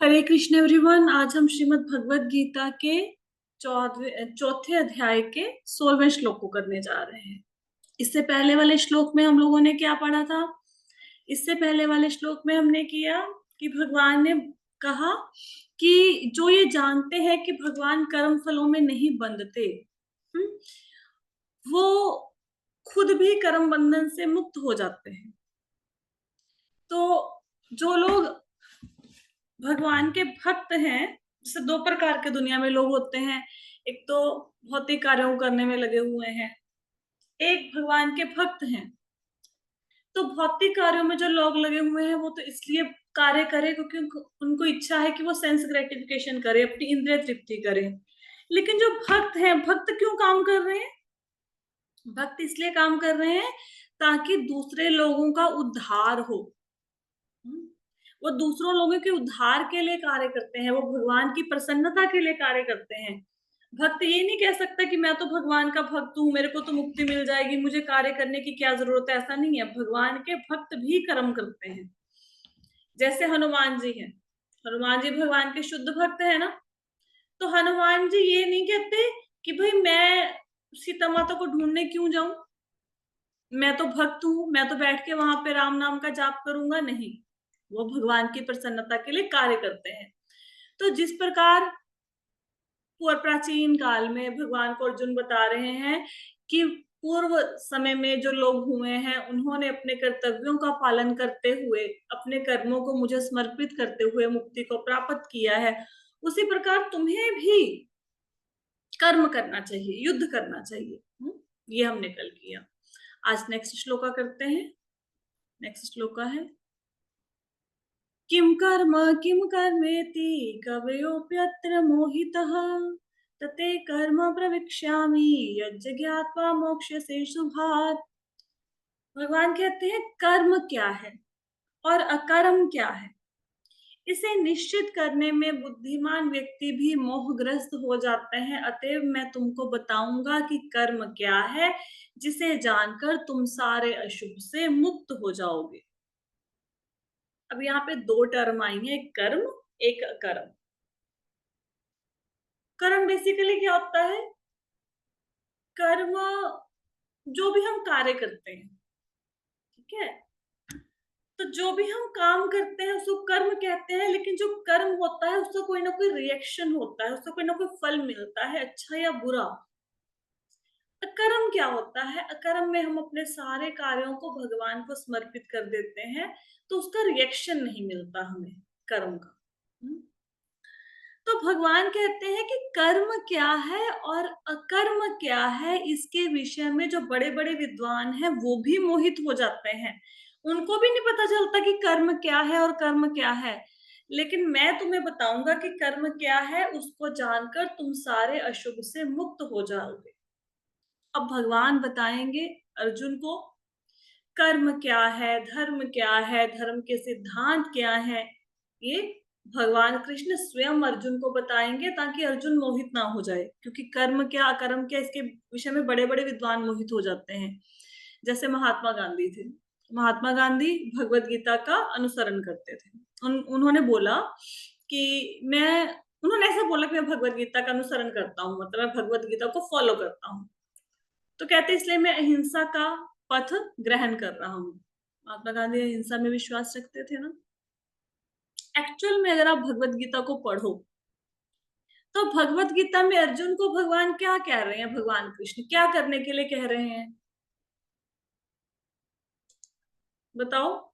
हरे Krishna everyone. आज हम श्रीमद् भगवत गीता के चौथे अध्याय के 16वें श्लोक को करने जा रहे हैं। इससे पहले वाले श्लोक में हम लोगों ने क्या पढ़ा था? इससे पहले वाले श्लोक में हमने किया कि भगवान ने कहा कि जो ये जानते हैं कि भगवान कर्म फलों में नहीं बंधते, वो खुद भी कर्म बंधन से मुक्त हो जाते हैं। तो जो लोग भगवान के भक्त हैं, जैसे दो प्रकार के दुनिया में लोग होते हैं। एक तो भौतिक कार्यों करने में लगे हुए हैं, एक भगवान के भक्त हैं। तो भौतिक कार्यों में जो लोग लगे हुए हैं वो तो इसलिए कार्य करें क्योंकि उनको इच्छा है कि वो सेंस ग्रेटिफिकेशन करे, अपनी इंद्रिय तृप्ति करे। लेकिन जो भक्त हैं, भक्त क्यों काम कर रहे हैं? भक्त इसलिए काम कर रहे हैं ताकि दूसरे लोगों का उद्धार हो। वो दूसरों लोगों के उद्धार के लिए कार्य करते हैं, वो भगवान की प्रसन्नता के लिए कार्य करते हैं। भक्त ये नहीं कह सकता कि मैं तो भगवान का भक्त हूँ, मेरे को तो मुक्ति मिल जाएगी, मुझे कार्य करने की क्या जरूरत है। ऐसा नहीं है। भगवान के भक्त भी कर्म करते हैं। जैसे हनुमान जी हैं, हनुमान जी भगवान के शुद्ध भक्त है ना। तो हनुमान जी ये नहीं कहते कि भाई मैं सीता माता को ढूंढने क्यों जाऊं, मैं तो भक्त हूं, मैं तो बैठ के वहां पे राम नाम का जाप करूंगा। नहीं, वो भगवान की प्रसन्नता के लिए कार्य करते हैं। तो जिस प्रकार पूर्व प्राचीन काल में भगवान को अर्जुन बता रहे हैं कि पूर्व समय में जो लोग हुए हैं उन्होंने अपने कर्तव्यों का पालन करते हुए, अपने कर्मों को मुझे समर्पित करते हुए मुक्ति को प्राप्त किया है, उसी प्रकार तुम्हें भी कर्म करना चाहिए, युद्ध करना चाहिए। ये हमने कल किया। आज नेक्स्ट श्लोका करते हैं। नेक्स्ट श्लोका है किम कर्मेति कवयोप्यत्र मोहितः तते कर्म प्रविक्ष्यामि यज्ज्ञात्वा मोक्ष्यसे शुभात्। भगवान कहते हैं कर्म क्या है और अकर्म क्या है, इसे निश्चित करने में बुद्धिमान व्यक्ति भी मोहग्रस्त हो जाते हैं। अतएव मैं तुमको बताऊंगा कि कर्म क्या है, जिसे जानकर तुम सारे अशुभ से मुक्त हो जाओगे। अब यहाँ पे दो टर्म आई हैं, एक कर्म एक अकर्म। कर्म बेसिकली क्या होता है? कर्म जो भी हम कार्य करते हैं, ठीक है, तो जो भी हम काम करते हैं उसको कर्म कहते हैं। लेकिन जो कर्म होता है उसका कोई ना कोई रिएक्शन होता है, उसका कोई ना कोई फल मिलता है, अच्छा या बुरा। अकर्म क्या होता है? अकर्म में हम अपने सारे कार्यों को भगवान को समर्पित कर देते हैं, तो उसका रिएक्शन नहीं मिलता हमें कर्म का। तो भगवान कहते हैं कि कर्म क्या है और अकर्म क्या है, इसके विषय में जो बड़े बड़े विद्वान हैं वो भी मोहित हो जाते हैं। उनको भी नहीं पता चलता कि कर्म क्या है और कर्म क्या है। लेकिन मैं तुम्हें बताऊंगा कि कर्म क्या है, उसको जानकर तुम सारे अशुभ से मुक्त हो जाओगे। अब भगवान बताएंगे अर्जुन को कर्म क्या है, धर्म क्या है, धर्म के सिद्धांत क्या है। ये भगवान कृष्ण स्वयं अर्जुन को बताएंगे ताकि अर्जुन मोहित ना हो जाए, क्योंकि कर्म क्या अकर्म क्या इसके विषय में बड़े बड़े विद्वान मोहित हो जाते हैं। जैसे महात्मा गांधी थे। महात्मा गांधी भगवत गीता का अनुसरण करते थे। उन्होंने बोला कि मैं उन्होंने ऐसा बोला कि मैं भगवत गीता का अनुसरण करता हूँ, मतलब मैं भगवत गीता को फॉलो करता हूँ। तो कहते इसलिए मैं अहिंसा का पथ ग्रहण कर रहा हूँ। महात्मा गांधी अहिंसा में विश्वास रखते थे ना। एक्चुअल में अगर आप भगवत गीता को पढ़ो तो भगवत गीता में अर्जुन को भगवान क्या कह रहे हैं, भगवान कृष्ण क्या करने के लिए कह रहे हैं, बताओ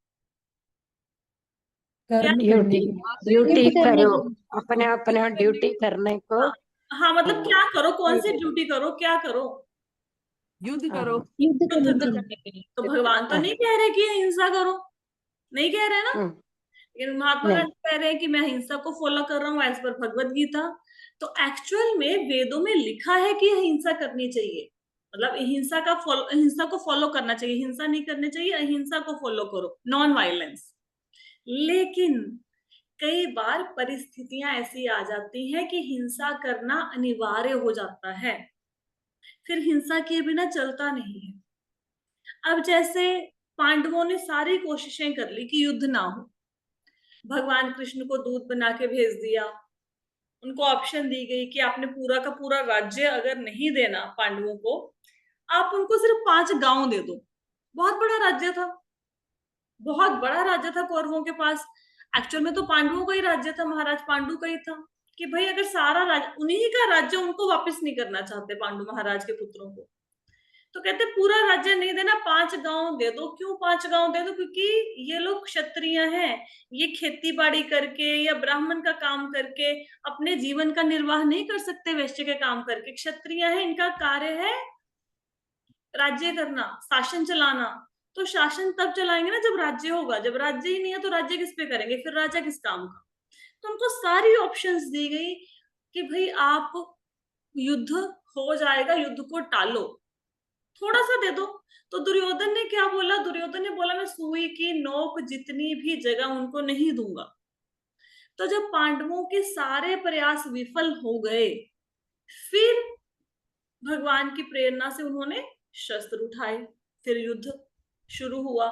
क्या? कर्म ड्यूटी ड्यूटी ड्यूटी करने करो, को। अपने अपना ड्यूटी करने को। हाँ, हाँ, मतलब क्या करो, कौन सी हाँ, ड्यूटी करो, क्या करो? युद्ध करो। युद्ध करने युद्ध के लिए। करने के लिए। तो भगवान तो नहीं कह रहे कि अहिंसा करो, नहीं कह रहे ना। लेकिन महात्मा नहीं, गांधी कह रहे हैं कि मैं अहिंसा को फॉलो कर रहा हूँ एज पर भगवत गीता। तो एक्चुअल में वेदों में लिखा है कि अहिंसा करनी चाहिए, मतलब अहिंसा को फॉलो करना चाहिए, हिंसा नहीं करनी चाहिए, अहिंसा को फॉलो करो, नॉन वायलेंस। लेकिन कई बार परिस्थितियां ऐसी आ जाती हैं कि हिंसा करना अनिवार्य हो जाता है, फिर हिंसा किए बिना चलता नहीं है। अब जैसे पांडवों ने सारी कोशिशें कर ली कि युद्ध ना हो, भगवान कृष्ण को दूत बना के भेज दिया। उनको ऑप्शन दी गई कि आपने पूरा का पूरा राज्य अगर नहीं देना पांडवों को, आप उनको सिर्फ 5 गांव दे दो। बहुत बड़ा राज्य था, बहुत बड़ा राज्य था कौरवों के पास। एक्चुअल में तो पांडवों का ही राज्य था, महाराज पांडु का ही था। कि भाई अगर सारा राज्य उन्हीं का राज्य उनको वापस नहीं करना चाहते पांडु महाराज के पुत्रों को, तो कहते पूरा राज्य नहीं देना, 5 गांव दे दो। क्यों 5 गांव दे दो? क्योंकि ये लोग क्षत्रिय हैं, ये खेती बाड़ी करके या ब्राह्मण का काम करके अपने जीवन का निर्वाह नहीं कर सकते। वैश्य के काम करके क्षत्रिय है, इनका कार्य है राज्य करना, शासन चलाना। तो शासन तब चलाएंगे ना जब राज्य होगा, जब राज्य ही नहीं है तो राज्य किस पे करेंगे, फिर राजा किस काम का। तो उनको सारी ऑप्शंस दी गई कि भाई आप युद्ध हो जाएगा, युद्ध को टालो, थोड़ा सा दे दो। तो दुर्योधन ने क्या बोला? दुर्योधन ने बोला मैं सुई की नोक जितनी भी जगह उनको नहीं दूंगा। तो जब पांडवों के सारे प्रयास विफल हो गए, फिर भगवान की प्रेरणा से उन्होंने शस्त्र उठाए, फिर युद्ध शुरू हुआ,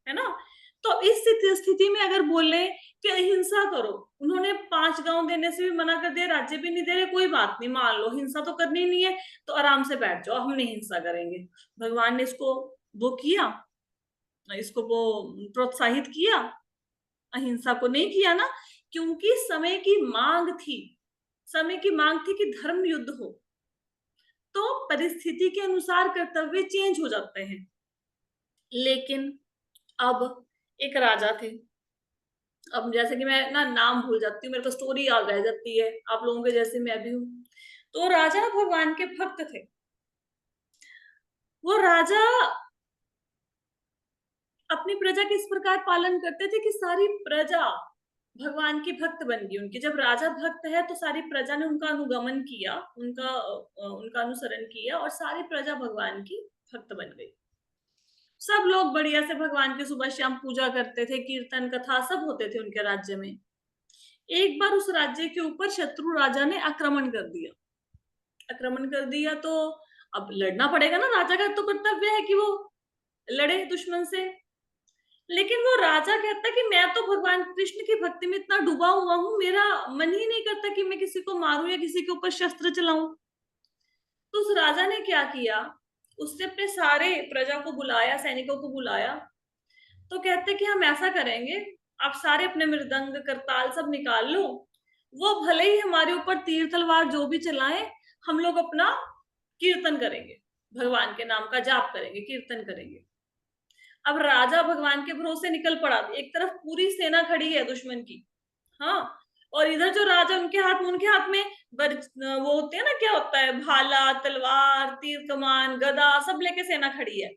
है ना। तो इस स्थिति में अगर बोले कि अहिंसा करो, उन्होंने 5 गांव देने से भी मना कर दिया, राज्य भी नहीं दे रहे, कोई बात नहीं, मान लो हिंसा तो करनी नहीं है, तो आराम से बैठ जाओ, हम नहीं हिंसा करेंगे। भगवान ने इसको वो किया, इसको वो प्रोत्साहित किया, अहिंसा को नहीं किया ना, क्योंकि समय की मांग थी, समय की मांग थी कि धर्म युद्ध हो। तो परिस्थिति के अनुसार कर्तव्य चेंज हो जाते हैं। लेकिन अब एक राजा थे, अब जैसे कि मैं ना नाम भूल जाती हूँ, मेरे को स्टोरी याद रह जाती है, आप लोगों के जैसे मैं भी हूँ। तो राजा भगवान के भक्त थे। वो राजा अपनी प्रजा के इस प्रकार पालन करते थे कि सारी प्रजा भगवान की भक्त बन गई उनकी। जब राजा भक्त है तो सारी प्रजा ने उनका अनुगमन किया, उनका अनुसरण किया, और सारी प्रजा भगवान की भक्त बन गई। सब लोग बढ़िया से भगवान की सुबह शाम पूजा करते थे, कीर्तन कथा सब होते थे उनके राज्य में। एक बार उस राज्य के ऊपर शत्रु राजा ने आक्रमण कर दिया। आक्रमण कर दिया तो अब लड़ना पड़ेगा ना, राजा का तो कर्तव्य है कि वो लड़े दुश्मन से। लेकिन वो राजा कहता कि मैं तो भगवान कृष्ण की भक्ति में इतना डूबा हुआ हूं, मेरा मन ही नहीं करता कि मैं किसी को मारूं या किसी के ऊपर शस्त्र चलाऊं। तो उस राजा ने क्या किया, उसने अपने सारे प्रजा को बुलाया, सैनिकों को बुलाया। तो कहते कि हम ऐसा करेंगे, आप सारे अपने मृदंग करताल सब निकाल लो, वो भले ही हमारे ऊपर तीर तलवार जो भी चलाएं, हम लोग अपना कीर्तन करेंगे, भगवान के नाम का जाप करेंगे, कीर्तन करेंगे। अब राजा भगवान के भरोसे निकल पड़ा। एक तरफ पूरी सेना खड़ी है दुश्मन की, हाँ, और इधर जो राजा उनके हाथ में वो होते हैं ना, क्या होता है, भाला, तलवार, तीर कमान, गदा सब लेके सेना खड़ी है।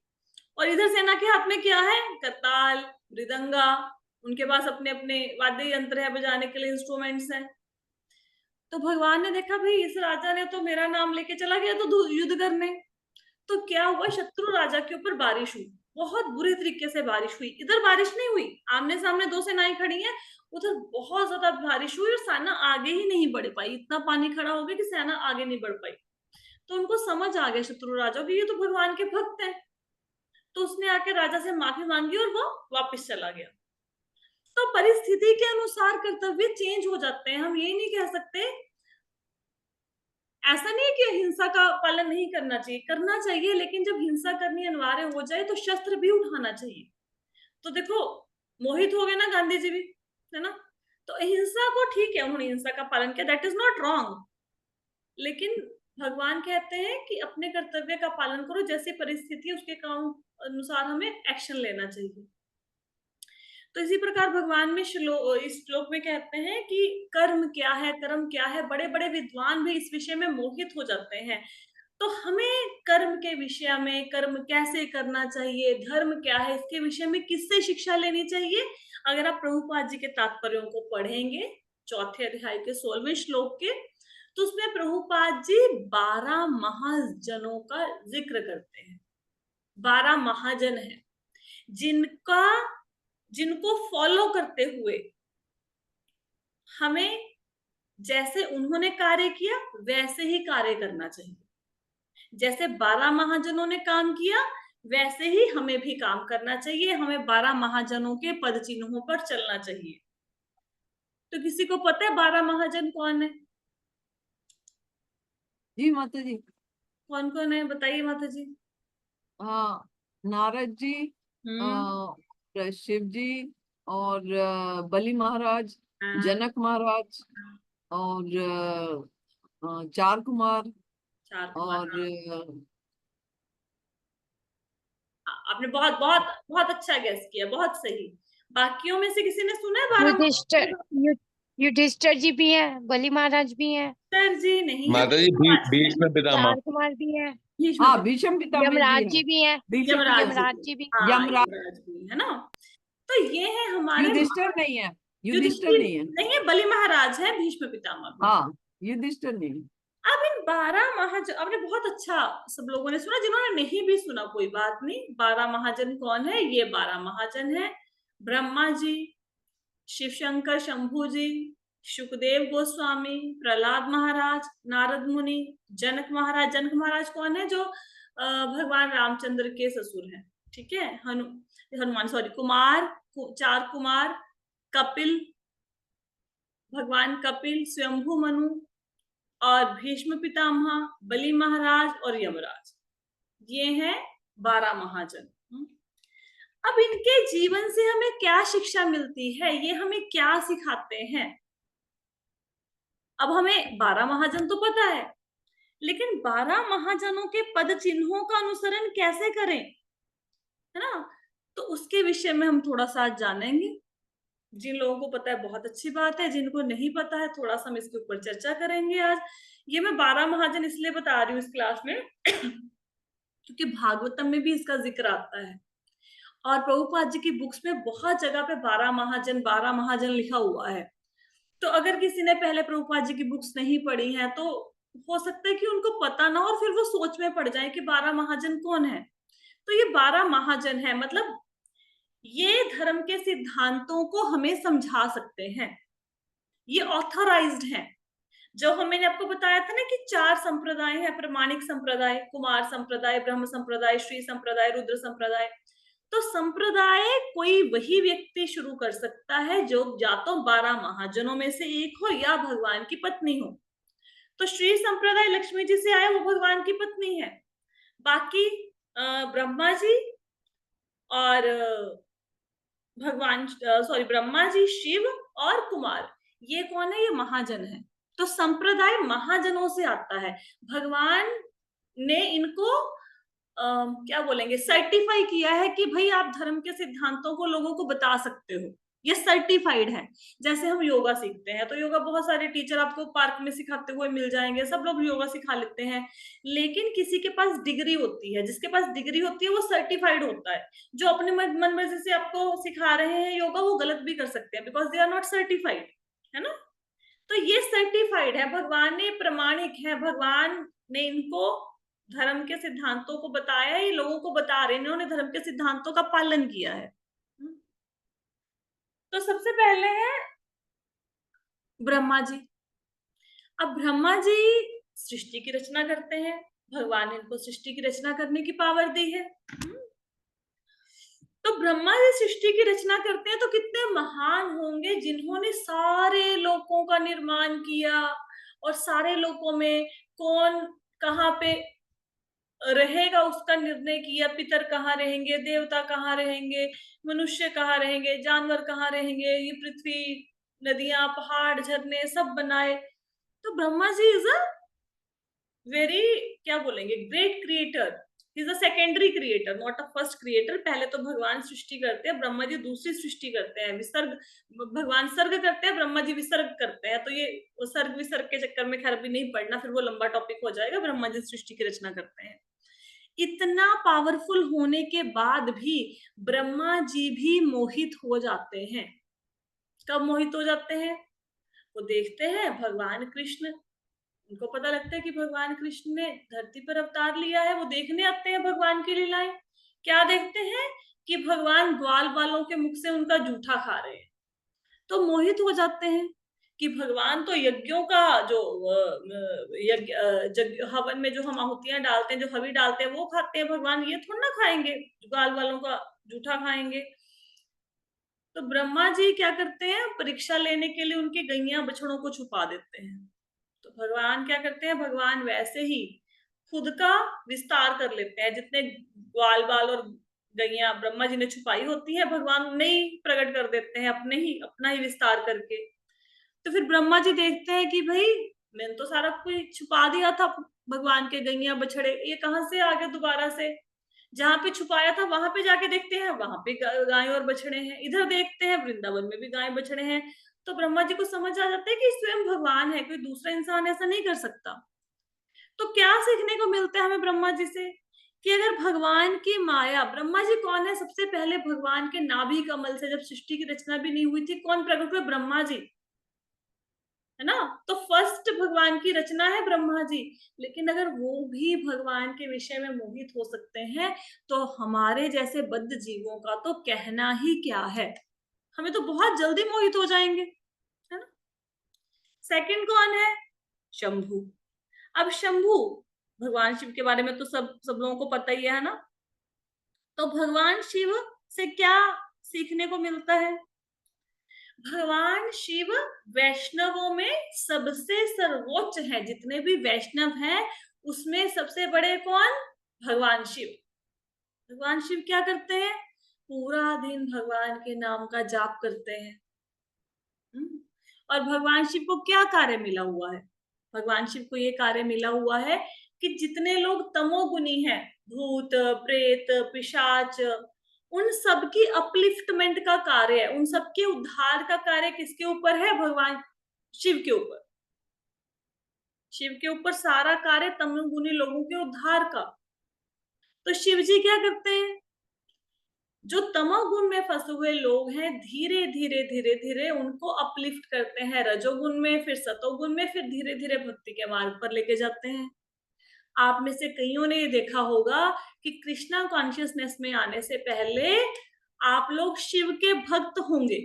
और इधर सेना के हाथ में क्या है? करताल, मृदंगा, उनके पास अपने अपने वाद्य यंत्र है, बजाने के लिए इंस्ट्रूमेंट्स हैं। तो भगवान ने देखा भाई इस राजा ने तो मेरा नाम लेके चला गया तो युद्ध करने। तो क्या हुआ, शत्रु राजा के ऊपर बारिश हुई, बहुत बुरे तरीके से बारिश हुई। इधर बारिश नहीं हुई, आमने सामने 2 सेनाएं खड़ी हैं, उधर बहुत ज्यादा बारिश हुई और सेना आगे ही नहीं बढ़ पाई। इतना पानी खड़ा हो गया कि सेना आगे नहीं बढ़ पाई। तो उनको समझ आ गया शत्रु राजा की ये तो भगवान के भक्त हैं। तो उसने आके राजा से माफी मांगी और वो वापस चला गया। तो परिस्थिति के अनुसार कर्तव्य चेंज हो जाते हैं। हम ये नहीं कह सकते, ऐसा नहीं है कि हिंसा का पालन नहीं करना चाहिए, करना चाहिए, लेकिन जब हिंसा करनी अनिवार्य हो जाए तो शस्त्र भी उठाना चाहिए। तो देखो, मोहित हो गए ना गांधी जी भी, है ना। तो अहिंसा को ठीक है, उन्होंने हिंसा का पालन किया, दैट इज नॉट रॉन्ग। लेकिन भगवान कहते हैं कि अपने कर्तव्य का पालन करो, जैसी परिस्थिति उसके काम अनुसार हमें एक्शन लेना चाहिए। तो इसी प्रकार भगवान में इस श्लोक में कहते हैं कि कर्म क्या है, कर्म क्या है। बड़े बड़े विद्वान भी इस विषय में मोहित हो जाते हैं। तो हमें कर्म के विषय में, कर्म कैसे करना चाहिए, धर्म क्या है, इसके विषय में किससे शिक्षा लेनी चाहिए, अगर आप प्रभुपाद जी के तात्पर्यों को पढ़ेंगे 4थे अध्याय के 16वें श्लोक के, तो उसमें प्रभुपाद जी 12 महाजनों का जिक्र करते हैं। 12 महाजन हैं जिनको फॉलो करते हुए हमें जैसे उन्होंने कार्य किया वैसे ही कार्य करना चाहिए। जैसे 12 महाजनों ने काम किया वैसे ही हमें भी काम करना चाहिए। हमें 12 महाजनों के पद चिन्हों पर चलना चाहिए। तो किसी को पता है 12 महाजन कौन है? जी माता जी। कौन कौन है बताइए माता जी। हाँ, नारद जी, शिव जी, और बलि महाराज, हाँ, जनक महाराज, और चार कुमार, चार कुमार। और आपने बहुत बहुत बहुत अच्छा गेस किया, बहुत सही। बाकियों में से किसी ने सुना है 12 युधिष्ठिर युधिष्ठिर जी भी है, बलि महाराज भी है, महाजन? जी नहीं है, माता जी महाराज है। भीष्म पितामह। चार कुमार भी है, भीष्म हाँ, पितामह। भीष्म पितामह जी यमराज है। जी भी है, भीष्म यमराज पितामह, यमराज जी, जी भी। हाँ यमराज। यमराज भी है ना। तो ये है हमारे युधिष्ठिर नहीं है, युधिष्ठिर युधिष्ठिर नहीं है। नहीं है, बलि महाराज है, भीष्म पितामह भी। हाँ, युधिष्ठिर नहीं है। अब इन 12 महाजन आपने बहुत अच्छा सब लोगों ने सुना, जिन्होंने नहीं भी सुना कोई बात नहीं। 12 महाजन कौन है? ये 12 महाजन है ब्रह्मा जी, शिव शंकर शंभू जी, सुखदेव गोस्वामी, प्रहलाद महाराज, नारद मुनि, जनक महाराज। जनक महाराज कौन है? जो भगवान रामचंद्र के ससुर हैं। ठीक है, हनुमान सॉरी, कुमार, चार कुमार, कपिल, भगवान कपिल, स्वयंभू मनु, और भीष्म पितामह, बलि महाराज और यमराज। ये हैं 12 महाजन। अब इनके जीवन से हमें क्या शिक्षा मिलती है, ये हमें क्या सिखाते हैं? अब हमें 12 महाजन तो पता है, लेकिन 12 महाजनों के पद चिन्हों का अनुसरण कैसे करें, है ना? तो उसके विषय में हम थोड़ा सा आज जानेंगे। जिन लोगों को पता है बहुत अच्छी बात है, जिनको नहीं पता है थोड़ा सा हम इसके ऊपर चर्चा करेंगे आज। ये मैं 12 महाजन इसलिए बता रही हूँ इस क्लास में क्योंकि भागवतम में भी इसका जिक्र आता है, और प्रभुपाद जी की बुक्स में बहुत जगह पे 12 महाजन लिखा हुआ है। तो अगर किसी ने पहले प्रभुपाद जी की बुक्स नहीं पढ़ी हैं तो हो सकता है कि उनको पता ना हो और फिर वो सोच में पड़ जाए कि 12 महाजन कौन है। तो ये 12 महाजन है, मतलब ये धर्म के सिद्धांतों को हमें समझा सकते हैं। ये ऑथराइज्ड हैं। जो मैंने आपको बताया था ना कि 4 संप्रदाय है, प्रमाणिक संप्रदाय, कुमार संप्रदाय, ब्रह्म संप्रदाय, श्री संप्रदाय, रुद्र संप्रदाय। तो संप्रदाय कोई वही व्यक्ति शुरू कर सकता है जो या तो 12 महाजनों में से एक हो या भगवान की पत्नी हो। तो श्री संप्रदाय लक्ष्मी जी से आया, वो भगवान की पत्नी है। बाकी ब्रह्मा जी और ब्रह्मा जी, शिव और कुमार, ये कौन है? ये महाजन है। तो संप्रदाय महाजनों से आता है। भगवान ने इनको क्या बोलेंगे, सर्टिफाई किया है कि भाई आप धर्म के सिद्धांतों को लोगों को बता सकते हो, ये सर्टिफाइड है। जैसे हम योगा सीखते हैं तो योगा बहुत सारे टीचर आपको पार्क में सिखाते हुए मिल जाएंगे, सब लोग योगा सिखा लेते हैं, लेकिन किसी के पास डिग्री होती है, जिसके पास डिग्री होती है वो सर्टिफाइड होता है। जो अपने मन मर्जी से आपको सिखा रहे हैं योगा, वो गलत भी कर सकते हैं because they are not certified, है ना? तो ये सर्टिफाइड है, भगवान ने प्रमाणिक है, भगवान ने इनको धर्म के सिद्धांतों को बताया, ये लोगों को बता रहे हैं, इन्होंने धर्म के सिद्धांतों का पालन किया है। तो सबसे पहले है ब्रह्मा जी। अब ब्रह्मा जी सृष्टि की रचना करते हैं, भगवान ने इनको सृष्टि की रचना करने की पावर दी है। तो ब्रह्मा जी सृष्टि की रचना करते हैं तो कितने महान होंगे जिन्होंने सारे लोकों का निर्माण किया, और सारे लोकों में कौन कहाँ पे रहेगा उसका निर्णय किया। पितर कहाँ रहेंगे, देवता कहाँ रहेंगे, मनुष्य कहाँ रहेंगे, जानवर कहाँ रहेंगे, ये पृथ्वी, नदियां, पहाड़, झरने सब बनाए। तो Brahma ji is a very, क्या बोलेंगे, great creator. Is a secondary creator, not a first creator. पहले तो भगवान सृष्टि करते हैं, ब्रह्मा जी दूसरी सृष्टि करते हैं, विसर्ग। भगवान सर्ग करते हैं, ब्रह्मा जी विसर्ग करते हैं। तो ये सर्ग विसर्ग के चक्कर में खैर भी नहीं पड़ना, फिर वो लंबा टॉपिक हो जाएगा। ब्रह्मा जी सृष्टि की रचना करते हैं। इतना पावरफुल होने के बाद भी ब्रह्मा जी भी मोहित हो जाते हैं। कब मोहित हो जाते हैं? वो देखते हैं भगवान कृष्ण, उनको पता लगता है कि भगवान कृष्ण ने धरती पर अवतार लिया है। वो देखने आते हैं भगवान की लीलाएं। क्या देखते हैं? कि भगवान ग्वाल बालों के मुख से उनका जूठा खा रहे हैं। तो मोहित हो जाते हैं कि भगवान तो यज्ञों का जो हवन में जो हम आहुतियां डालते हैं, जो हवि डालते हैं, वो खाते हैं। भगवान ये थोड़ा ना खाएंगे, ग्वाल वालों का जूठा खाएंगे। तो ब्रह्मा जी क्या करते हैं, परीक्षा लेने के लिए उनके गैया बछड़ों को छुपा देते हैं। तो भगवान क्या करते हैं, भगवान वैसे ही खुद का विस्तार कर लेते हैं। जितने ग्वाल बाल और गैया ब्रह्मा जी ने छुपाई होती है, भगवान उन्हें ही प्रकट कर देते हैं, अपना ही विस्तार करके। तो फिर ब्रह्मा जी देखते हैं कि भाई मैंने तो सारा कुछ छुपा दिया था, भगवान के गैया बछड़े ये कहाँ से आ गए दोबारा से। जहां पे छुपाया था वहां पे जाके देखते हैं, वहां पे गाय और बछड़े हैं। इधर देखते हैं, वृंदावन में भी गाय बछड़े हैं। तो ब्रह्मा जी को समझ आ जाता है कि स्वयं भगवान है, कोई दूसरा इंसान ऐसा नहीं कर सकता। तो क्या सीखने को मिलता है हमें ब्रह्मा जी से, कि अगर भगवान की माया, ब्रह्मा जी कौन है, सबसे पहले भगवान के नाभि कमल से, जब सृष्टि की रचना भी नहीं हुई थी, कौन प्रकट हुए, ब्रह्मा जी, है ना। तो फर्स्ट भगवान की रचना है ब्रह्मा जी। लेकिन अगर वो भी भगवान के विषय में मोहित हो सकते हैं, तो हमारे जैसे बद्ध जीवों का तो कहना ही क्या है, हमें तो बहुत जल्दी मोहित हो जाएंगे, है ना। सेकंड कौन है, शंभु। अब शंभु, भगवान शिव के बारे में तो सब लोगों को पता ही है ना। तो भगवान शिव से क्या सीखने को मिलता है, भगवान शिव वैष्णवों में सबसे सर्वोच्च है। जितने भी वैष्णव हैं उसमें सबसे बड़े कौन, भगवान शिव। भगवान शिव क्या करते हैं, पूरा दिन भगवान के नाम का जाप करते हैं। और भगवान शिव को क्या कार्य मिला हुआ है, भगवान शिव को ये कार्य मिला हुआ है कि जितने लोग तमोगुनी हैं, भूत प्रेत पिशाच, उन सबकी अपलिफ्टमेंट का कार्य है, उन सबके उद्धार का कार्य किसके ऊपर है, भगवान शिव के ऊपर। शिव के ऊपर सारा कार्य तमोगुनी लोगों के उद्धार का। तो शिव जी क्या करते हैं, जो तमोगुण में फंसे हुए लोग हैं, धीरे धीरे धीरे धीरे उनको अपलिफ्ट करते हैं, रजोगुण में, फिर सतोगुण में, फिर धीरे धीरे भक्ति के मार्ग पर लेके जाते हैं। आप में से कईयों ने ये देखा होगा कि कृष्णा कॉन्शियसनेस में आने से पहले आप लोग शिव के भक्त होंगे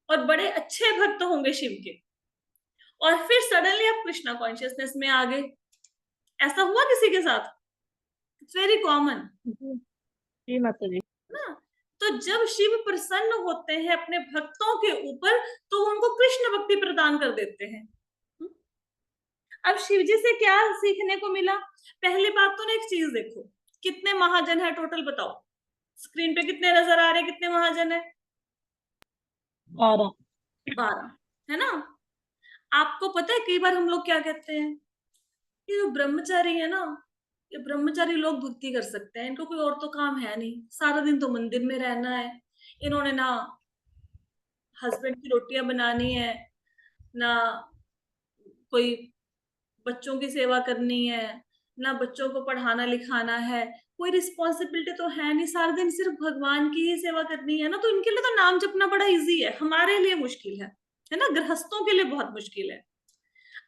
और बड़े अच्छे भक्त होंगे शिव के, और फिर सडनली आप कृष्णा कॉन्शियसनेस में आ गए। ऐसा हुआ किसी के साथ, इट्स वेरी कॉमन जी माता जी। ना। तो जब शिव प्रसन्न होते हैं अपने भक्तों के ऊपर, तो उनको कृष्ण भक्ति प्रदान कर देते हैं। अब शिव जी से क्या सीखने को मिला, पहली बात तो ना एक चीज देखो, कितने महाजन है टोटल बताओ, स्क्रीन पे कितने नजर आ रहे हैं, कितने महाजन है, 12। 12, है ना। आपको पता है कई बार हम लोग क्या कहते हैं, ये जो ब्रह्मचारी है ना, ये ब्रह्मचारी लोग भक्ति कर सकते हैं, इनको कोई और तो काम है नहीं, सारा दिन तो मंदिर में रहना है, इन्होंने ना हस्बैंड की रोटियां बनानी है, ना कोई बच्चों की सेवा करनी है, ना बच्चों को पढ़ाना लिखाना है, कोई रिस्पॉन्सिबिलिटी तो है नहीं, सारा दिन सिर्फ भगवान की ही सेवा करनी है ना। तो इनके लिए तो नाम जपना बड़ा इजी है, हमारे लिए मुश्किल है ना, गृहस्थों के लिए बहुत मुश्किल है।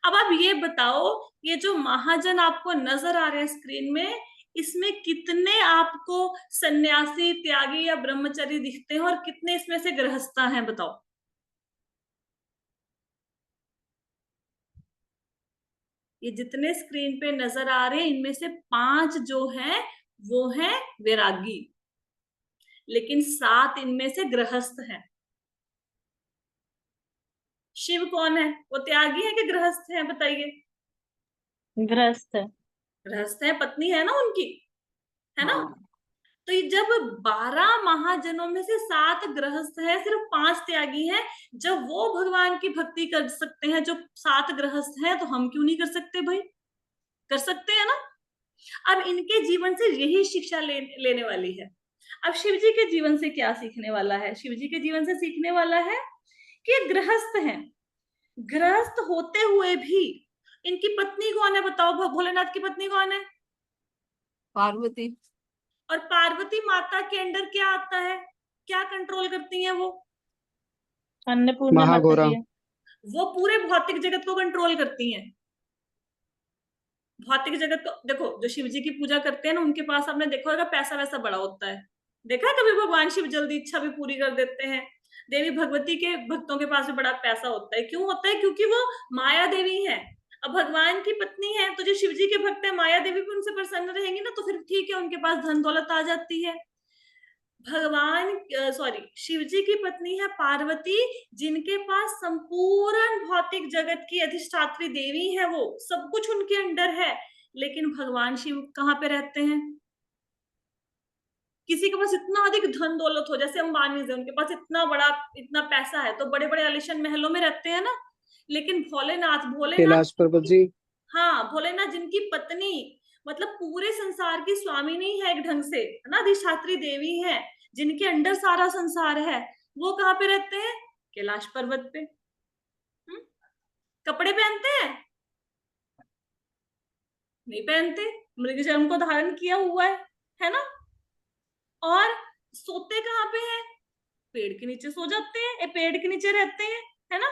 अब आप ये बताओ, ये जो महाजन आपको नजर आ रहे हैं स्क्रीन में, इसमें कितने आपको सन्यासी त्यागी या ब्रह्मचारी दिखते हैं, और कितने इसमें से गृहस्था हैं, बताओ। ये जितने स्क्रीन पे नजर आ रहे हैं, इनमें से 5 जो हैं वो हैं वैरागी, लेकिन 7 इनमें से गृहस्थ हैं। शिव कौन है, वो त्यागी है कि गृहस्थ है, बताइए। गृहस्थ है। गृहस्थ है, पत्नी है ना उनकी, है ना। हाँ, तो ये जब 12 महाजनों में से 7 गृहस्थ है, सिर्फ 5 त्यागी हैं, जब वो भगवान की भक्ति कर सकते हैं जो 7 गृहस्थ हैं, तो हम क्यों नहीं कर सकते भाई, कर सकते हैं ना। अब इनके जीवन से यही शिक्षा लेने वाली है। अब शिव जी के जीवन से क्या सीखने वाला है, शिव जी के जीवन से सीखने वाला है कि गृहस्थ हैं, गृहस्थ होते हुए भी इनकी पत्नी कौन है, बताओ, भोलेनाथ की पत्नी कौन है, पार्वती। और पार्वती माता के अंडर क्या आता है, क्या कंट्रोल करती हैं वो, अन्नपूर्णा माता महागौरा। जी है। वो पूरे भौतिक जगत को कंट्रोल करती हैं। भौतिक जगत को देखो, जो शिव जी की पूजा करते हैं ना, उनके पास आपने देखा होगा पैसा वैसा बड़ा होता है, देखा है कभी, भगवान शिव जल्दी इच्छा भी पूरी कर देते हैं। देवी भगवती के भक्तों के पास भी बड़ा पैसा होता है, क्यों होता है, क्योंकि वो माया देवी है। अब भगवान की पत्नी है, तो जो शिव जी के भक्त है, माया देवी भी उनसे प्रसन्न रहेंगी ना, तो फिर ठीक है, उनके पास धन दौलत आ जाती है। शिव जी की पत्नी है पार्वती, जिनके पास संपूर्ण भौतिक जगत की अधिष्ठात्री देवी है, वो सब कुछ उनके अंडर है। लेकिन भगवान शिव कहाँ पे रहते हैं? किसी के पास इतना अधिक धन दौलत हो, जैसे अंबानी है, उनके पास इतना बड़ा, इतना पैसा है, तो बड़े बड़े आलीशान महलों में रहते हैं ना। लेकिन भोलेनाथ भोलेनाथ कैलाश पर्वत जी। हाँ, भोलेनाथ जिनकी पत्नी मतलब पूरे संसार की स्वामिनी है एक ढंग से, है ना, अधिष्ठात्री देवी है, जिनके अंडर सारा संसार है, वो कहाँ पे रहते हैं? कैलाश पर्वत पे। कपड़े पहनते हैं? नहीं पहनते, मृग चर्म को धारण किया हुआ है ना। और सोते कहाँ पे हैं? पेड़ के नीचे सो जाते हैं, पेड़ के नीचे रहते हैं, है ना।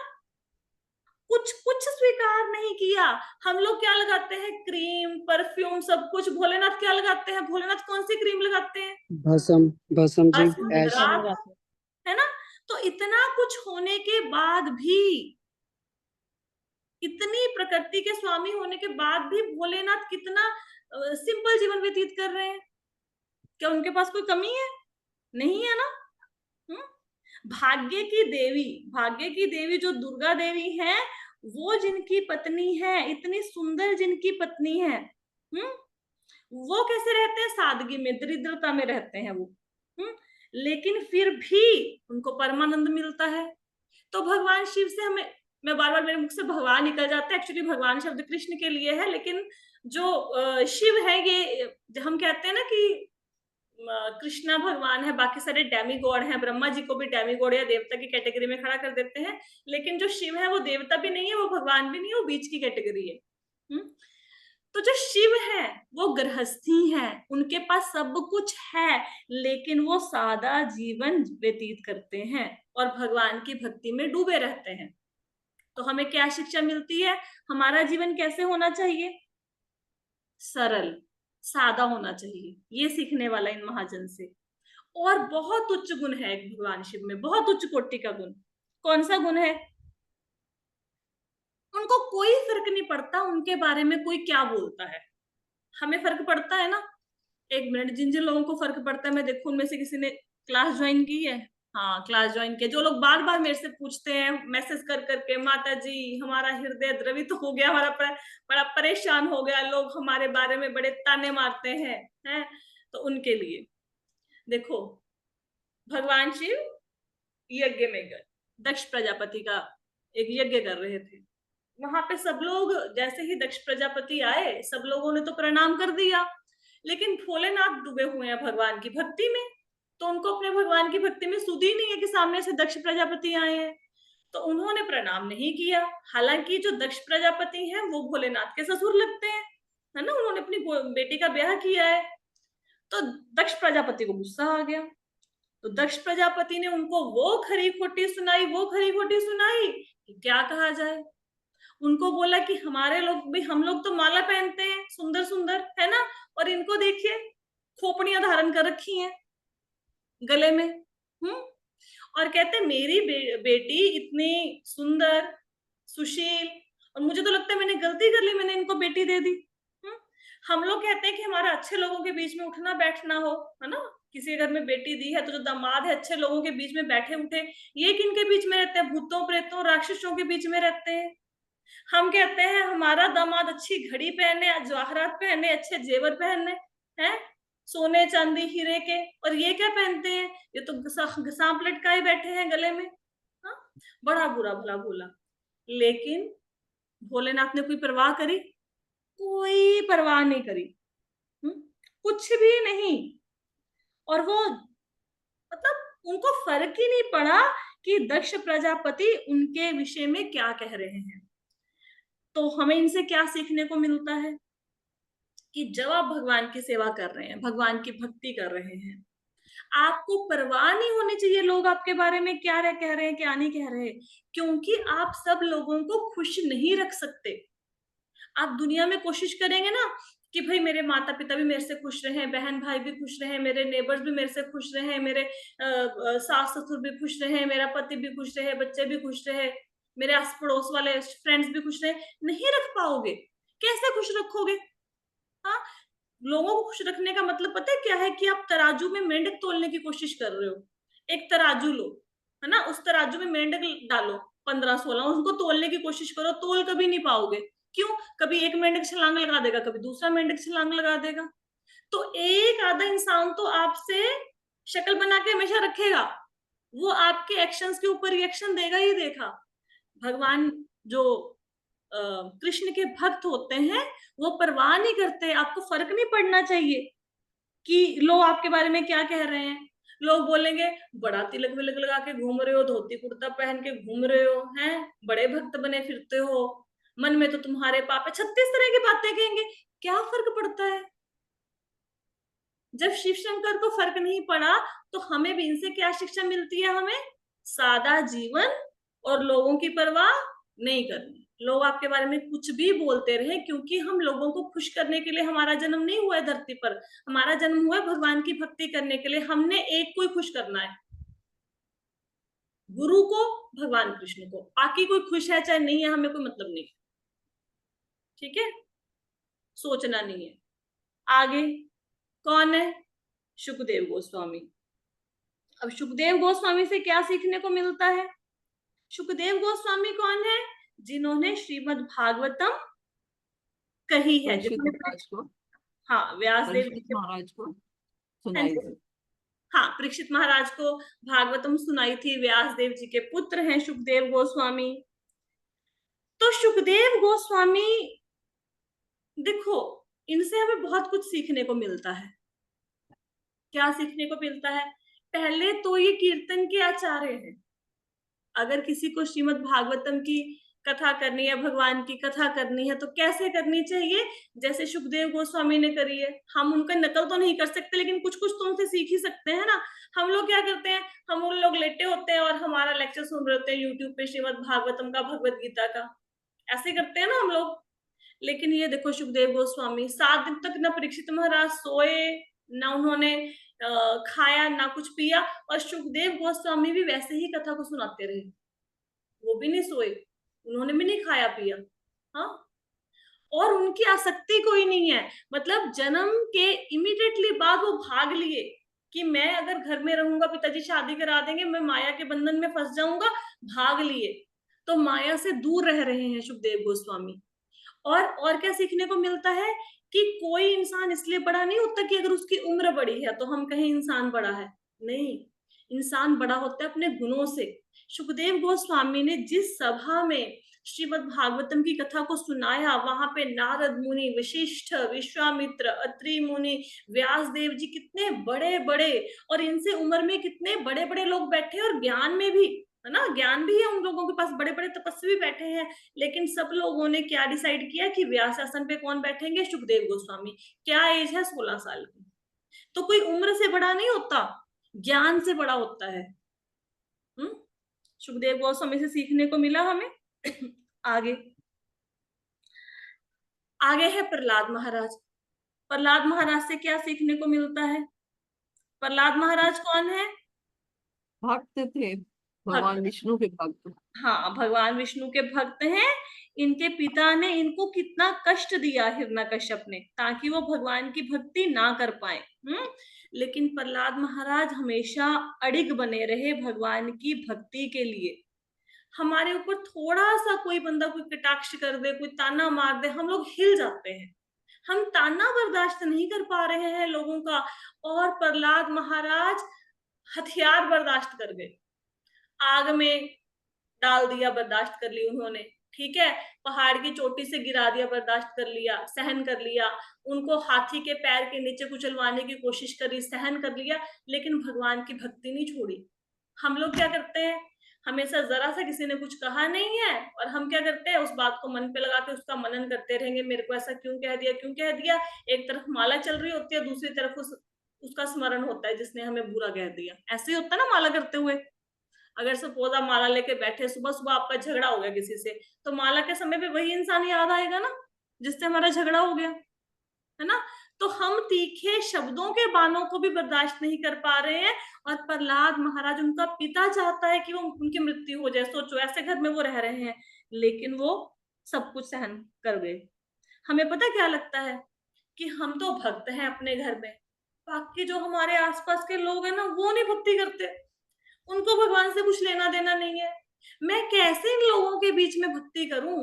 कुछ कुछ स्वीकार नहीं किया। हम लोग क्या लगाते हैं? क्रीम, परफ्यूम, सब कुछ। भोलेनाथ क्या लगाते हैं? भोलेनाथ कौन सी क्रीम लगाते हैं? भस्म भस्म जी। भस्म, ऐश। रुद्राक्ष, है ना। तो इतना कुछ होने के बाद भी, इतनी प्रकृति के स्वामी होने के बाद भी भोलेनाथ कितना सिंपल जीवन व्यतीत कर रहे हैं। क्या उनके पास कोई कमी है? नहीं है ना। भाग्य की देवी जो दुर्गा देवी है, वो जिनकी पत्नी है, इतनी सुंदर जिनकी पत्नी है, वो कैसे रहते हैं? सादगी में, दरिद्रता में रहते हैं वो। लेकिन फिर भी उनको परमानंद मिलता है। तो भगवान शिव से हमें, मैं बार बार मेरे मुख से भगवान निकल जाता है, एक्चुअली भगवान शब्द कृष्ण के लिए है, लेकिन जो शिव है, ये हम कहते हैं ना कि कृष्णा भगवान है, बाकी सारे डेमी गॉड हैं, ब्रह्मा जी को भी डेमी गॉड या देवता की कैटेगरी में खड़ा कर देते हैं। लेकिन जो शिव है वो देवता भी नहीं है, वो भगवान भी नहीं है, वो बीच की कैटेगरी है। तो जो शिव है वो गृहस्थी है, उनके पास सब कुछ है, लेकिन वो सादा जीवन व्यतीत करते हैं और भगवान की भक्ति में डूबे रहते हैं। तो हमें क्या शिक्षा मिलती है? हमारा जीवन कैसे होना चाहिए? सरल, सादा होना चाहिए, ये सीखने वाला इन महाजन से। और बहुत उच्च गुण है भगवान शिव में, बहुत उच्च कोटि का गुण। कौन सा गुण है? उनको कोई फर्क नहीं पड़ता उनके बारे में कोई क्या बोलता है। हमें फर्क पड़ता है ना। एक मिनट, जिन जिन लोगों को फर्क पड़ता है, मैं देखूं उनमें से किसी ने क्लास ज्वाइन की है? हाँ, क्लास ज्वाइन की। जो लोग बार बार मेरे से पूछते हैं मैसेज कर करके, माता जी हमारा हृदय द्रवित तो हो गया, हमारा बड़ा परेशान हो गया, लोग हमारे बारे में बड़े ताने मारते हैं, तो उनके लिए देखो, भगवान शिव यज्ञ में गए, दक्ष प्रजापति का एक यज्ञ कर रहे थे। वहां पे सब लोग, जैसे ही दक्ष प्रजापति आए, सब लोगों ने तो प्रणाम कर दिया, लेकिन भोलेनाथ डूबे हुए हैं भगवान की भक्ति में, तो उनको अपने भगवान की भक्ति में सुध ही नहीं है कि सामने से दक्ष प्रजापति आए हैं, तो उन्होंने प्रणाम नहीं किया। हालांकि जो दक्ष प्रजापति हैं वो भोलेनाथ के ससुर लगते हैं, है ना, उन्होंने अपनी बेटी का ब्याह किया है। तो दक्ष प्रजापति को गुस्सा आ गया, तो दक्ष प्रजापति ने उनको वो खरी खोटी सुनाई कि क्या कहा जाए। उनको बोला कि हमारे लोग भी, हम लोग तो माला पहनते हैं सुंदर सुंदर, है ना, और इनको देखिए खोपड़ियां धारण कर रखी हैं गले में। और कहते मेरी बेटी इतनी सुंदर सुशील, और मुझे तो लगता है मैंने गलती कर ली, मैंने इनको बेटी दे दी। हम लोग कहते हैं कि हमारा अच्छे लोगों के बीच में उठना बैठना हो, है ना, किसी घर में बेटी दी है तो जो दामाद है अच्छे लोगों के बीच में बैठे उठे। ये किनके बीच में रहते हैं? भूतों प्रेतों राक्षसों के बीच में रहते हैं। हम कहते हैं हमारा दामाद अच्छी घड़ी पहने, जवाहरात पहने, अच्छे जेवर पहने, हैं, सोने चांदी हीरे के, और ये क्या पहनते हैं? ये तो सांप लटकाए बैठे हैं गले में। हाँ, बड़ा बुरा भला बोला। लेकिन भोलेनाथ ने कोई परवाह करी? कोई परवाह नहीं करी, कुछ भी नहीं। और वो मतलब उनको फर्क ही नहीं पड़ा कि दक्ष प्रजापति उनके विषय में क्या कह रहे हैं। तो हमें इनसे क्या सीखने को मिलता है कि जब आप भगवान की सेवा कर रहे हैं, भगवान की भक्ति कर रहे हैं, आपको परवाह नहीं होनी चाहिए लोग आपके बारे में क्या कह रहे हैं, क्या नहीं कह रहे, क्योंकि आप सब लोगों को खुश नहीं रख सकते। आप दुनिया में कोशिश करेंगे ना कि भाई मेरे माता पिता भी मेरे से खुश रहे, बहन भाई भी खुश रहे, मेरे नेबर्स भी मेरे से खुश रहे, मेरे सास ससुर भी खुश रहे, मेरा पति भी खुश रहे, बच्चे भी खुश रहे, मेरे आस पड़ोस वाले फ्रेंड्स भी खुश रहे। नहीं रख पाओगे। कैसे खुश रखोगे? हाँ, लोगों को खुश रखने का मतलब पता है क्या है? कि आप तराजू में मेंढक तोलने की कोशिश कर रहे हो। एक तराजू लो, है ना, उस तराजू में मेंढक डालो 15-16, उनको तोलने की कोशिश करो, तोल कभी नहीं पाओगे। क्यों? कभी एक मेंढक छलांग लगा देगा, कभी दूसरा मेंढक छलांग लगा देगा। तो एक आधा इंसान तो आपसे शक्ल बना के हमेशा रखेगा, वो आपके एक्शंस के ऊपर रिएक्शन देगा ही देगा। भगवान जो कृष्ण के भक्त होते हैं, वो परवाह नहीं करते, आपको फर्क नहीं पड़ना चाहिए कि लोग आपके बारे में क्या कह रहे हैं। लोग बोलेंगे बड़ा तिलक विलक लगा के घूम रहे हो, धोती कुर्ता पहन के घूम रहे हो, हैं बड़े भक्त बने फिरते हो, मन में तो तुम्हारे पाप है, 36 तरह की बातें कहेंगे। क्या फर्क पड़ता है? जब शिव शंकर को फर्क नहीं पड़ा, तो हमें भी इनसे क्या शिक्षा मिलती है? हमें सादा जीवन और लोगों की परवाह नहीं करनी। लोग आपके बारे में कुछ भी बोलते रहे, क्योंकि हम लोगों को खुश करने के लिए हमारा जन्म नहीं हुआ है धरती पर। हमारा जन्म हुआ है भगवान की भक्ति करने के लिए। हमने एक को ही खुश करना है, गुरु को, भगवान कृष्ण को। बाकी कोई खुश है चाहे नहीं है, हमें कोई मतलब नहीं। ठीक है, सोचना नहीं है। आगे कौन है? सुखदेव गोस्वामी। अब सुखदेव गोस्वामी से क्या सीखने को मिलता है? सुखदेव गोस्वामी कौन है? जिन्होंने श्रीमद् भागवतम कही है, परीक्षित जिन्होंने, महाराज को हाँ, व्यासदेव जी परीक्षित के, महाराज को सुनाई थी। हाँ, परीक्षित महाराज को भागवतम सुनाई थी। व्यासदेव जी के पुत्र हैं सुखदेव गोस्वामी। तो सुखदेव गोस्वामी, देखो, इनसे हमें बहुत कुछ सीखने को मिलता है। क्या सीखने को मिलता है? पहले तो ये कीर्तन के आचार्य हैं। अगर किसी को श्रीमद् भागवतम की कथा करनी है, भगवान की कथा करनी है, तो कैसे करनी चाहिए? जैसे सुखदेव गोस्वामी ने करी है। हम उनका नकल तो नहीं कर सकते, लेकिन कुछ कुछ तो उनसे सीख ही सकते हैं ना। हम लोग क्या करते हैं? हम उन लोग लेटे होते हैं और हमारा लेक्चर सुन रहे होते हैं यूट्यूब पे, श्रीमद् भागवतम का, भगवत गीता का। ऐसे करते हैं ना हम लोग। लेकिन ये देखो, सुखदेव गोस्वामी 7 दिन तक ना परीक्षित महाराज सोए, ना उन्होंने खाया, ना कुछ पिया, और सुखदेव गोस्वामी भी वैसे ही कथा को सुनाते रहे। वो भी नहीं सोए, उन्होंने भी नहीं खाया पिया। हाँ, और उनकी आसक्ति कोई नहीं है। मतलब जन्म के इमीडिएटली बाद वो भाग लिए कि मैं अगर घर में रहूंगा, पिताजी शादी करा देंगे, मैं माया के बंधन में फंस जाऊंगा। भाग लिए, तो माया से दूर रह रहे हैं सुखदेव गोस्वामी। और क्या सीखने को मिलता है? कि कोई इंसान इसलिए बड़ा नहीं होता कि अगर उसकी उम्र बड़ी है तो हम कहें इंसान बड़ा है। नहीं, इंसान बड़ा होता है अपने गुणों से। सुखदेव गोस्वामी ने जिस सभा में श्रीमद् भागवतम की कथा को सुनाया, वहां पे नारद मुनि, वशिष्ठ, विश्वामित्र, अत्रि मुनि, व्यास देव जी, कितने बड़े बड़े, और इनसे उम्र में कितने बड़े बड़े लोग बैठे, और ज्ञान में भी, है ना, ज्ञान भी है उन लोगों के पास, बड़े बड़े तपस्वी बैठे हैं। लेकिन सब लोगों ने क्या डिसाइड किया कि व्यास आसन पे कौन बैठेंगे? सुखदेव गोस्वामी। क्या एज है? 16 साल की। तो कोई उम्र से बड़ा नहीं होता, ज्ञान से बड़ा होता है। सुखदेव गोस्वामी से सीखने को मिला हमें। आगे आगे है प्रहलाद महाराज। प्रहलाद महाराज से क्या सीखने को मिलता है? प्रहलाद महाराज कौन है? भक्त थे, भगवान भक्त। विष्णु के भक्त। हाँ, भगवान विष्णु के भक्त हैं। इनके पिता ने इनको कितना कष्ट दिया, हिरण्यकश्यप ने, ताकि वो भगवान की भक्ति ना कर पाए। लेकिन प्रहलाद महाराज हमेशा अड़िग बने रहे भगवान की भक्ति के लिए। हमारे ऊपर थोड़ा सा कोई बंदा कोई कटाक्ष कर दे, कोई ताना मार दे, हम लोग हिल जाते हैं। हम ताना बर्दाश्त नहीं कर पा रहे हैं लोगों का, और प्रहलाद महाराज हथियार बर्दाश्त कर गए। आग में डाल दिया, बर्दाश्त कर ली उन्होंने। ठीक है, पहाड़ की चोटी से गिरा दिया, बर्दाश्त कर लिया, सहन कर लिया। उनको हाथी के पैर के नीचे कुचलवाने की कोशिश करी, सहन कर लिया, लेकिन भगवान की भक्ति नहीं छोड़ी। हम लोग क्या करते हैं? हमेशा जरा सा किसी ने कुछ कहा नहीं है, और हम क्या करते हैं? उस बात को मन पे लगा के उसका मनन करते रहेंगे, मेरे को ऐसा क्यों कह दिया, क्यों कह दिया। एक तरफ माला चल रही होती है, दूसरी तरफ उसका स्मरण होता है जिसने हमें बुरा कह दिया। ऐसे ही होता है ना माला करते हुए। अगर सपोज आप माला लेके बैठे, सुबह सुबह आपका झगड़ा हो गया किसी से, तो माला के समय पे वही इंसान याद आएगा ना जिससे हमारा झगड़ा हो गया, है ना। तो हम तीखे शब्दों के बाणों को भी बर्दाश्त नहीं कर पा रहे हैं, और प्रहलाद महाराज, उनका पिता चाहता है कि वो उनकी मृत्यु हो जाए। सोचो, ऐसे घर में वो रह रहे हैं, लेकिन वो सब कुछ सहन कर गए। हमें पता क्या लगता है? कि हम तो भक्त हैं अपने घर में, बाकी जो हमारे आसपास के लोग हैं ना वो नहीं भक्ति करते, उनको भगवान से कुछ लेना देना नहीं है, मैं कैसे इन लोगों के बीच में भक्ति करूं।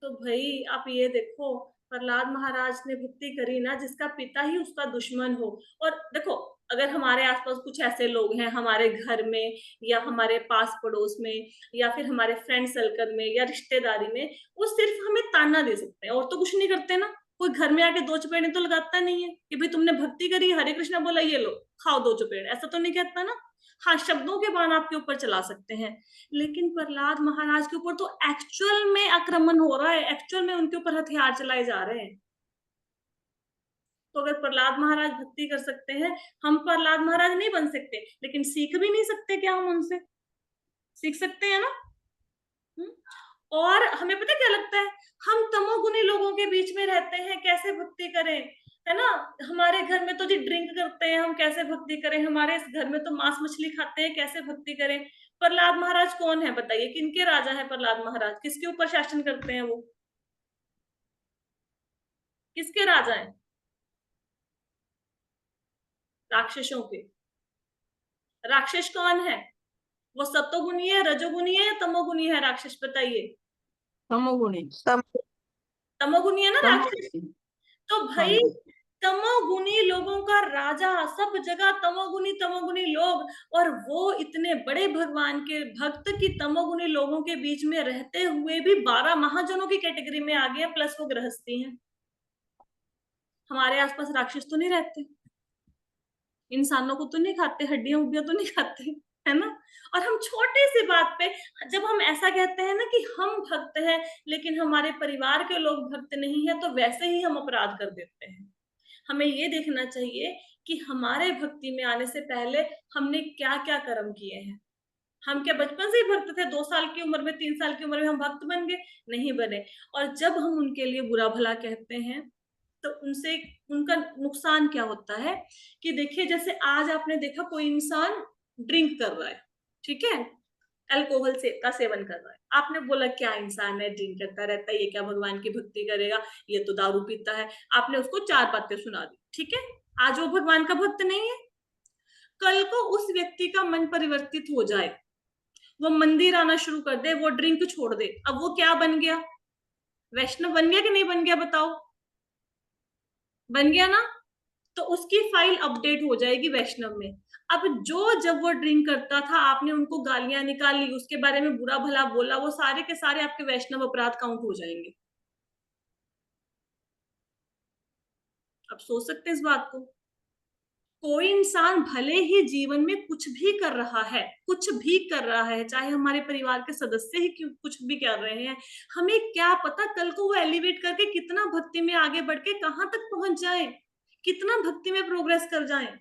तो भाई आप ये देखो, प्रहलाद महाराज ने भक्ति करी ना जिसका पिता ही उसका दुश्मन हो। और देखो, अगर हमारे आसपास कुछ ऐसे लोग हैं हमारे घर में या हमारे पास पड़ोस में या फिर हमारे फ्रेंड सर्कल में या रिश्तेदारी में, वो सिर्फ हमें ताना दे सकते हैं और तो कुछ नहीं करते ना। कोई घर में आके दो चपेड़े तो लगाता नहीं है कि भाई तुमने भक्ति करी, हरे कृष्णा बोला, ये लो खाओ दो चपेड़, ऐसा तो नहीं कहता ना। हाँ, शब्दों के बाण आपके ऊपर चला सकते हैं, लेकिन प्रहलाद महाराज के ऊपर तो एक्चुअल में आक्रमण हो रहा है, एक्चुअल में उनके ऊपर हथियार चलाए जा रहे हैं। तो अगर प्रहलाद महाराज भक्ति कर सकते हैं, हम प्रहलाद महाराज नहीं बन सकते, लेकिन सीख भी नहीं सकते क्या हम उनसे? सीख सकते हैं ना। और हमें पता क्या लगता है, हम तमोगुनी लोगों के बीच में रहते हैं, कैसे भक्ति करें, है ना। हमारे घर में तो जी ड्रिंक करते हैं, हम कैसे भक्ति करें, हमारे इस घर में तो मांस मछली खाते हैं, कैसे भक्ति करें। प्रहलाद महाराज कौन है बताइए, किनके राजा है प्रहलाद महाराज, किसके ऊपर शासन करते हैं वो, किसके राजा हैं? राक्षसों के। राक्षस कौन है? वो सत्वगुणी है, रजोगुणी है या तमोगुणी है राक्षस, बताइए। तमोगुणी। तमोगुणी है ना राक्षस। तमोगुणी। तो हाँ भाई जी। तमोगुणी लोगों का राजा, सब जगह तमोगुणी तमोगुणी लोग, और वो इतने बड़े भगवान के भक्त की तमोगुणी लोगों के बीच में रहते हुए भी 12 महाजनों की कैटेगरी में आ गए, प्लस वो गृहस्थी हैं। हमारे आसपास राक्षस तो नहीं रहते, इंसानों को तो नहीं खाते, हड्डियां उड्डियां तो नहीं खाते, है ना। और हम छोटी सी बात पे जब हम ऐसा कहते हैं ना कि हम भक्त हैं लेकिन हमारे परिवार के लोग भक्त नहीं है, तो वैसे ही हम अपराध कर देते हैं। हमें ये देखना चाहिए कि हमारे भक्ति में आने से पहले हमने क्या क्या कर्म किए हैं। हम क्या बचपन से ही भक्त थे, 2 साल की उम्र में 3 साल की उम्र में हम भक्त बन गए? नहीं बने। और जब हम उनके लिए बुरा भला कहते हैं तो उनसे उनका नुकसान क्या होता है कि देखिए, जैसे आज आपने देखा कोई इंसान ड्रिंक कर रहा है, ठीक है, अल्कोहल से का सेवन कर रहा है, आपने बोला क्या इंसान है, ड्रिंक करता रहता है, ये क्या भगवान की भक्ति करेगा, ये तो दारू पीता है। आपने उसको 4 बातें सुना दी, ठीक है, आज वो भगवान का भक्त नहीं है। कल को उस व्यक्ति का मन परिवर्तित हो जाए, वो मंदिर आना शुरू कर दे, वो ड्रिंक छोड़ दे, अब वो क्या बन गया? वैष्णव बन गया कि नहीं बन गया बताओ? बन गया ना। तो उसकी फाइल अपडेट हो जाएगी वैष्णव में। अब जो जब वो ड्रिंक करता था आपने उनको गालियां निकाली, उसके बारे में बुरा भला बोला, वो सारे के सारे आपके वैष्णव अपराध काउंट हो जाएंगे। अब सोच सकते हैं इस बात को। कोई इंसान भले ही जीवन में कुछ भी कर रहा है, कुछ भी कर रहा है, चाहे हमारे परिवार के सदस्य ही क्यों कुछ भी कर रहे हैं, हमें क्या पता कल को वो एलिवेट करके कितना भक्ति में आगे बढ़ के कहां तक पहुंच जाए, कितना भक्ति में प्रोग्रेस कर जाए।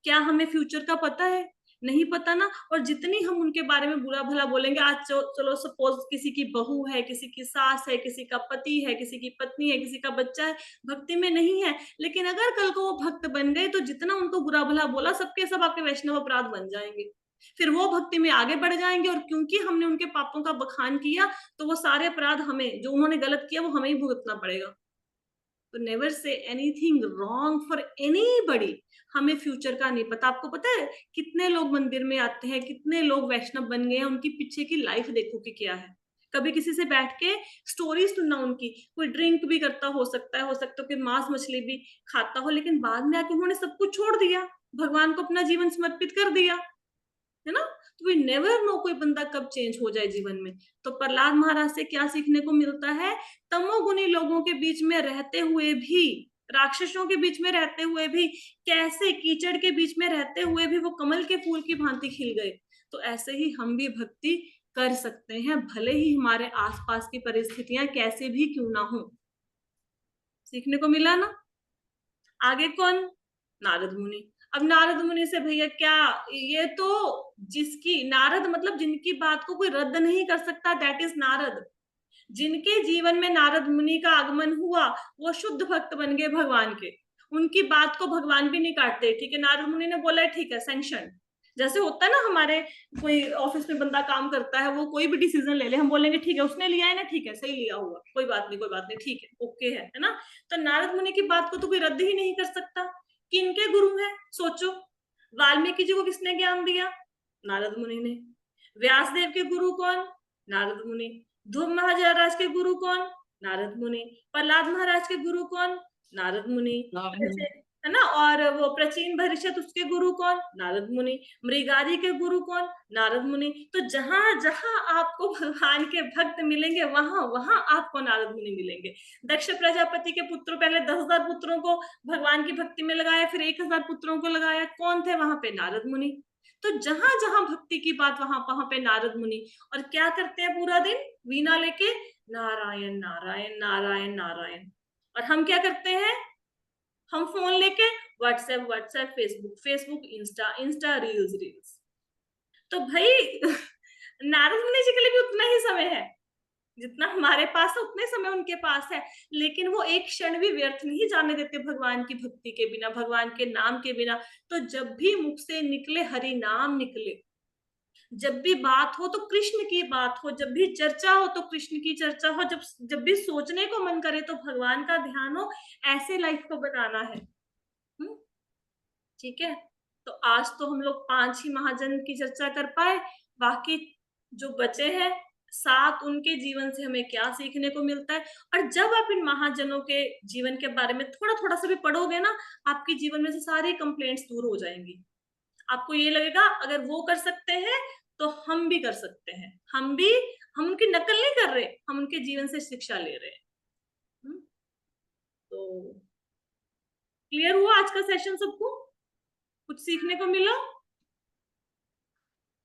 क्या हमें फ्यूचर का पता है? नहीं पता ना। और जितनी हम उनके बारे में बुरा भला बोलेंगे, आज चलो सपोज किसी की बहू है, किसी की सास है, किसी का पति है, किसी की पत्नी है, किसी का बच्चा है, भक्ति में नहीं है, लेकिन अगर कल को वो भक्त बन गए तो जितना उनको बुरा भला बोला सबके सब आपके वैष्णव अपराध बन जाएंगे। फिर वो भक्ति में आगे बढ़ जाएंगे, और क्योंकि हमने उनके पापों का बखान किया तो वो सारे अपराध हमें, जो उन्होंने गलत किया वो हमें ही भुगतना पड़ेगा। तो never say anything wrong for anybody. हमें फ्यूचर का नहीं पता। आपको पता है कितने लोग मंदिर में आते हैं, कितने लोग वैष्णव बन गए हैं, उनकी पीछे की लाइफ देखो कि क्या है। कभी किसी से बैठ के स्टोरी सुनना उनकी, कोई ड्रिंक भी करता हो सकता है कि मांस मछली भी खाता हो, लेकिन बाद में आके उन्होंने सब कुछ छोड़ दिया, भगवान को अपना जीवन समर्पित कर दिया, है ना। तो वी नेवर नो कोई बंदा कब चेंज हो जाए जीवन में। तो प्रहलाद महाराज से क्या सीखने को मिलता है? तमोगुणी लोगों के बीच में रहते हुए भी, राक्षसों के बीच में रहते हुए भी, कैसे कीचड़ के बीच में रहते हुए भी वो कमल के फूल की भांति खिल गए। तो ऐसे ही हम भी भक्ति कर सकते हैं, भले ही हमारे आसपास की परिस्थितियां कैसे भी क्यों ना हो। सीखने को मिला ना। आगे कौन? नारद मुनि। अब नारद मुनि से भैया क्या, ये तो जिसकी नारद मतलब जिनकी बात को कोई रद्द नहीं कर सकता, दैट इज नारद। जिनके जीवन में नारद मुनि का आगमन हुआ वो शुद्ध भक्त बन गए भगवान के। उनकी बात को भगवान भी नहीं काटते, ठीक है, नारद मुनि ने बोला ठीक है सैंक्शन। जैसे होता है ना, हमारे कोई ऑफिस में बंदा काम करता है, वो कोई भी डिसीजन ले ले, हम बोलेंगे ठीक है उसने लिया है ना, ठीक है सही लिया हुआ, कोई बात नहीं कोई बात नहीं, ठीक है ओके है ना। तो नारद मुनि की बात को तो कोई रद्द ही नहीं कर सकता। किनके गुरु हैं सोचो, वाल्मीकि जी को किसने ज्ञान दिया? नारद मुनि ने। व्यास देव के गुरु कौन? नारद मुनि। ध्रुव महाराज के गुरु कौन? नारद मुनि। प्रहलाद महाराज के गुरु कौन? नारद मुनि। है ना। और वो प्राचीन भविष्यत उसके गुरु कौन? नारद मुनि। मृगारी के गुरु कौन? नारद मुनि। तो जहां जहां आपको भगवान के भक्त मिलेंगे, वहां वहां आपको नारद मुनि मिलेंगे। दक्ष प्रजापति के पुत्र पहले 10,000 पुत्रों को भगवान की भक्ति में लगाया, फिर 1,000 पुत्रों को लगाया, कौन थे वहां पे? नारद मुनि। तो जहां जहां भक्ति की बात, वहां वहां पे नारद मुनि। और क्या करते हैं पूरा दिन? वीणा लेके नारायण नारायण नारायण नारायण। और हम क्या करते हैं? हम फोन लेके WhatsApp WhatsApp, Facebook Facebook, Insta Insta, reels reels. तो भाई नारद मुनि जी के लिए भी उतना ही समय है जितना हमारे पास है, उतने समय उनके पास है। लेकिन वो एक क्षण भी व्यर्थ नहीं जाने देते भगवान की भक्ति के बिना, भगवान के नाम के बिना। तो जब भी मुख से निकले हरि नाम निकले, जब भी बात हो तो कृष्ण की बात हो, जब भी चर्चा हो तो कृष्ण की चर्चा हो, जब भी सोचने को मन करे तो भगवान का ध्यान हो, ऐसे लाइफ को बनाना है। ठीक है। तो आज तो हम लोग 5 ही महाजन की चर्चा कर पाए, बाकी जो बचे हैं 7, उनके जीवन से हमें क्या सीखने को मिलता है। और जब आप इन महाजनों के जीवन के बारे में थोड़ा थोड़ा सा भी पढ़ोगे ना, आपके जीवन में से सारी कंप्लेंट्स दूर हो जाएंगी। आपको ये लगेगा अगर वो कर सकते हैं तो हम भी कर सकते हैं। हम उनकी नकल नहीं कर रहे, हम उनके जीवन से शिक्षा ले रहे हैं। तो क्लियर हुआ आज का सेशन सबको? कुछ सीखने को मिला?